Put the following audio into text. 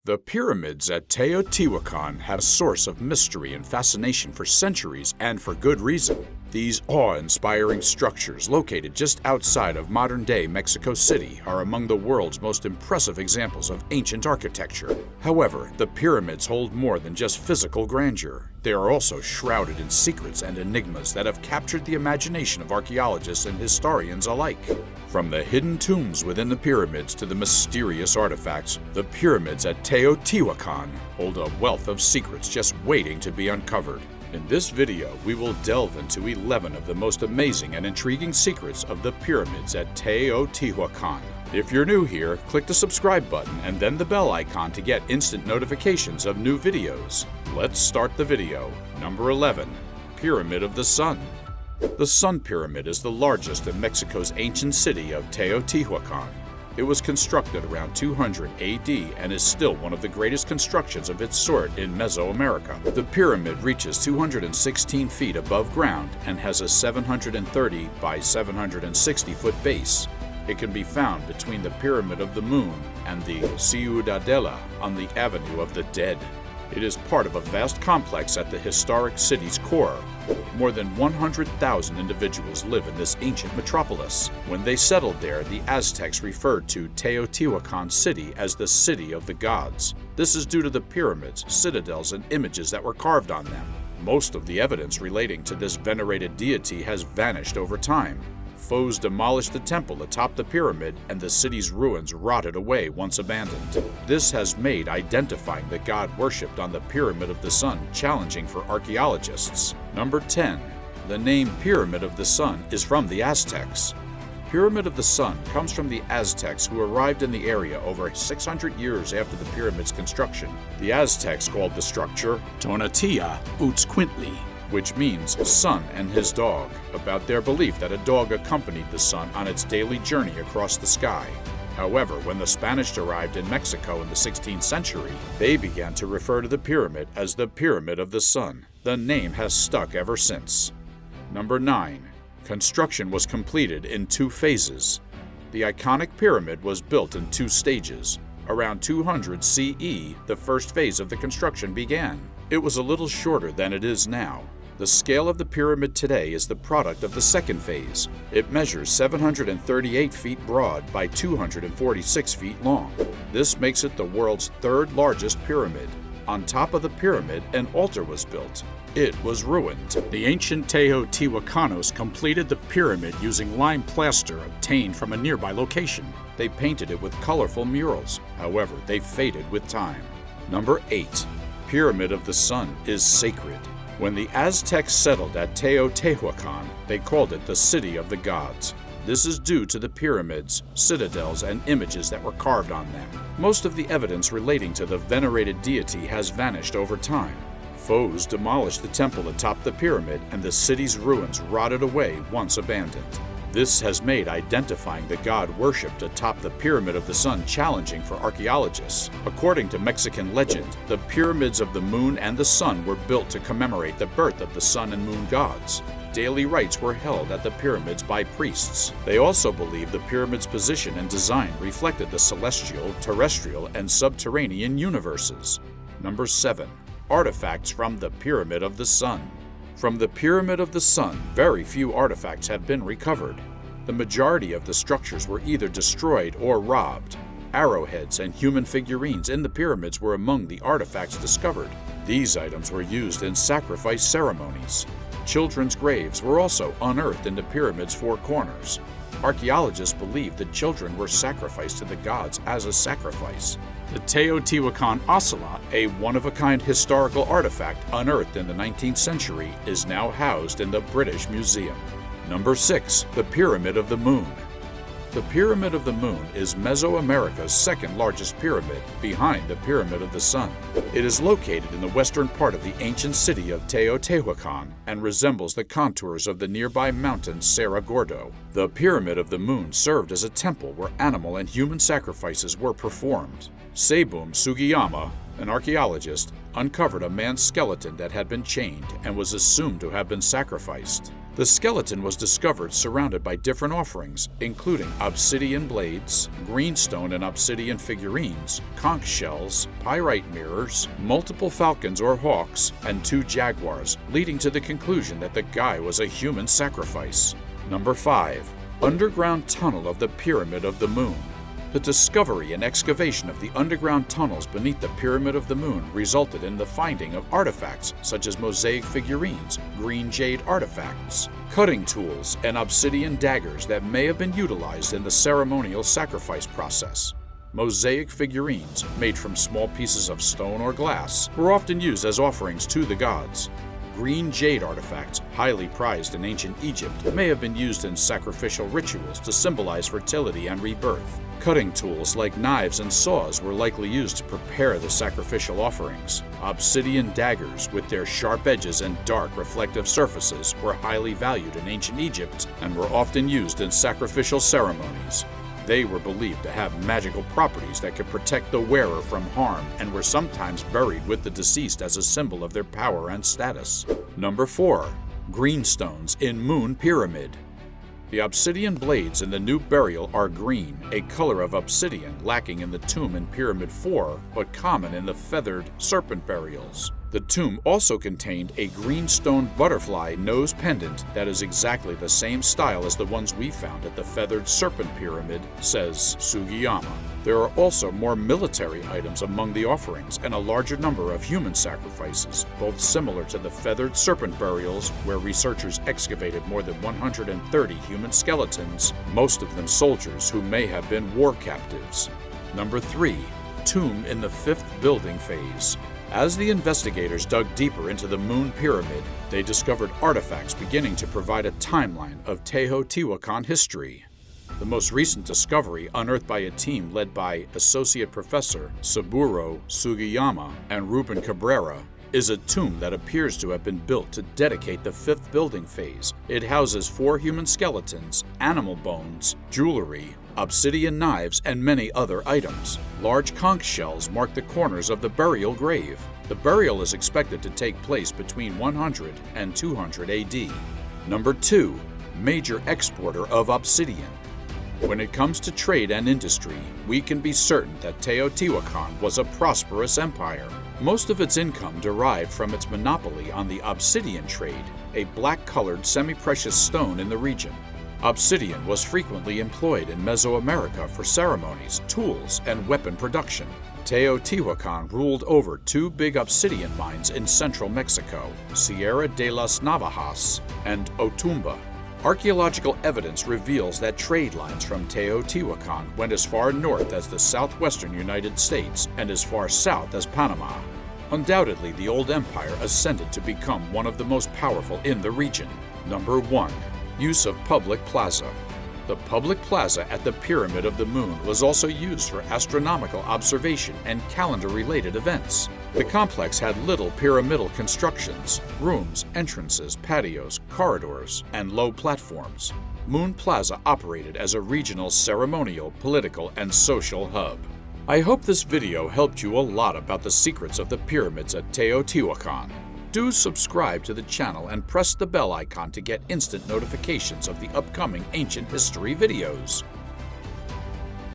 The pyramids at Teotihuacan had a source of mystery and fascination for centuries, and for good reason. These awe-inspiring structures, located just outside of modern-day Mexico City, are among the world's most impressive examples of ancient architecture. However, the pyramids hold more than just physical grandeur. They are also shrouded in secrets and enigmas that have captured the imagination of archaeologists and historians alike. From the hidden tombs within the pyramids to the mysterious artifacts, the pyramids at Teotihuacan hold a wealth of secrets just waiting to be uncovered. In this video, we will delve into 11 of the most amazing and intriguing secrets of the pyramids at Teotihuacan. If you're new here, click the subscribe button and then the bell icon to get instant notifications of new videos. Let's start the video. Number 11. Pyramid of the Sun. The Sun Pyramid is the largest in Mexico's ancient city of Teotihuacan. It was constructed around 200 AD and is still one of the greatest constructions of its sort in Mesoamerica. The pyramid reaches 216 feet above ground and has a 730 by 760 foot base. It can be found between the Pyramid of the Moon and the Ciudadela on the Avenue of the Dead. It is part of a vast complex at the historic city's core. More than 100,000 individuals live in this ancient metropolis. When they settled there, the Aztecs referred to Teotihuacan City as the City of the Gods. This is due to the pyramids, citadels, and images that were carved on them. Most of the evidence relating to this venerated deity has vanished over time. Foes demolished the temple atop the pyramid, and the city's ruins rotted away once abandoned. This has made identifying the god worshipped on the Pyramid of the Sun challenging for archaeologists. Number 10. The name Pyramid of the Sun is from the Aztecs. Pyramid of the Sun comes from the Aztecs, who arrived in the area over 600 years after the pyramid's construction. The Aztecs called the structure Tonatiuh, which means sun and his dog, about their belief that a dog accompanied the sun on its daily journey across the sky. However, when the Spanish arrived in Mexico in the 16th century, they began to refer to the pyramid as the Pyramid of the Sun. The name has stuck ever since. Number 9. Construction was completed in 2 phases. The iconic pyramid was built in 2 stages. Around 200 CE, the first phase of the construction began. It was a little shorter than it is now. The scale of the pyramid today is the product of the second phase. It measures 738 feet broad by 246 feet long. This makes it the world's 3rd largest pyramid. On top of the pyramid, an altar was built. It was ruined. The ancient Teotihuacanos completed the pyramid using lime plaster obtained from a nearby location. They painted it with colorful murals. However, they faded with time. Number 8. Pyramid of the Sun is sacred. When the Aztecs settled at Teotihuacan, they called it the City of the Gods. This is due to the pyramids, citadels, and images that were carved on them. Most of the evidence relating to the venerated deity has vanished over time. Foes demolished the temple atop the pyramid, and the city's ruins rotted away once abandoned. This has made identifying the god worshipped atop the Pyramid of the Sun challenging for archaeologists. According to Mexican legend, the pyramids of the moon and the sun were built to commemorate the birth of the sun and moon gods. Daily rites were held at the pyramids by priests. They also believed the pyramid's position and design reflected the celestial, terrestrial, and subterranean universes. Number 7. Artifacts from the Pyramid of the Sun. From the Pyramid of the Sun, very few artifacts have been recovered. The majority of the structures were either destroyed or robbed. Arrowheads and human figurines in the pyramids were among the artifacts discovered. These items were used in sacrifice ceremonies. Children's graves were also unearthed in the pyramid's 4 corners. Archaeologists believe the children were sacrificed to the gods as a sacrifice. The Teotihuacan ocelot, a one-of-a-kind historical artifact unearthed in the 19th century, is now housed in the British Museum. Number 6. The Pyramid of the Moon. The Pyramid of the Moon is Mesoamerica's 2nd largest pyramid, behind the Pyramid of the Sun. It is located in the western part of the ancient city of Teotihuacan and resembles the contours of the nearby mountain Cerro Gordo. The Pyramid of the Moon served as a temple where animal and human sacrifices were performed. Seibum Sugiyama, an archaeologist, uncovered a man's skeleton that had been chained and was assumed to have been sacrificed. The skeleton was discovered surrounded by different offerings, including obsidian blades, greenstone and obsidian figurines, conch shells, pyrite mirrors, multiple falcons or hawks, and 2 jaguars, leading to the conclusion that the guy was a human sacrifice. Number 5. Underground tunnel of the Pyramid of the Moon. The discovery and excavation of the underground tunnels beneath the Pyramid of the Moon resulted in the finding of artifacts such as mosaic figurines, green jade artifacts, cutting tools, and obsidian daggers that may have been utilized in the ceremonial sacrifice process. Mosaic figurines, made from small pieces of stone or glass, were often used as offerings to the gods. Green jade artifacts, highly prized in ancient Egypt, may have been used in sacrificial rituals to symbolize fertility and rebirth. Cutting tools like knives and saws were likely used to prepare the sacrificial offerings. Obsidian daggers, with their sharp edges and dark reflective surfaces, were highly valued in ancient Egypt and were often used in sacrificial ceremonies. They were believed to have magical properties that could protect the wearer from harm and were sometimes buried with the deceased as a symbol of their power and status. Number 4. Greenstones in Moon Pyramid. The obsidian blades in the new burial are green, a color of obsidian lacking in the tomb in Pyramid 4, but common in the feathered serpent burials. The tomb also contained a greenstone butterfly nose pendant that is exactly the same style as the ones we found at the feathered serpent pyramid, says Sugiyama. There are also more military items among the offerings and a larger number of human sacrifices, both similar to the feathered serpent burials, where researchers excavated more than 130 human skeletons, most of them soldiers who may have been war captives. Number 3. Tomb in the 5th building phase. As the investigators dug deeper into the Moon Pyramid, they discovered artifacts beginning to provide a timeline of Teotihuacan history. The most recent discovery, unearthed by a team led by Associate Professor Saburo Sugiyama and Ruben Cabrera, is a tomb that appears to have been built to dedicate the 5th building phase. It houses 4 human skeletons, animal bones, jewelry, obsidian knives, and many other items. Large conch shells mark the corners of the burial grave. The burial is expected to take place between 100 and 200 AD. Number 2. Major exporter of obsidian. When it comes to trade and industry, we can be certain that Teotihuacan was a prosperous empire. Most of its income derived from its monopoly on the obsidian trade, a black-colored semi-precious stone in the region. Obsidian was frequently employed in Mesoamerica for ceremonies, tools, and weapon production. Teotihuacan ruled over 2 big obsidian mines in central Mexico, Sierra de las Navajas and Otumba. Archaeological evidence reveals that trade lines from Teotihuacan went as far north as the southwestern United States and as far south as Panama. Undoubtedly, the old empire ascended to become one of the most powerful in the region. Number 1. Use of public plaza. The public plaza at the Pyramid of the Moon was also used for astronomical observation and calendar-related events. The complex had little pyramidal constructions, rooms, entrances, patios, corridors, and low platforms. Moon Plaza operated as a regional ceremonial, political, and social hub. I hope this video helped you a lot about the secrets of the pyramids at Teotihuacan. Do subscribe to the channel and press the bell icon to get instant notifications of the upcoming ancient history videos.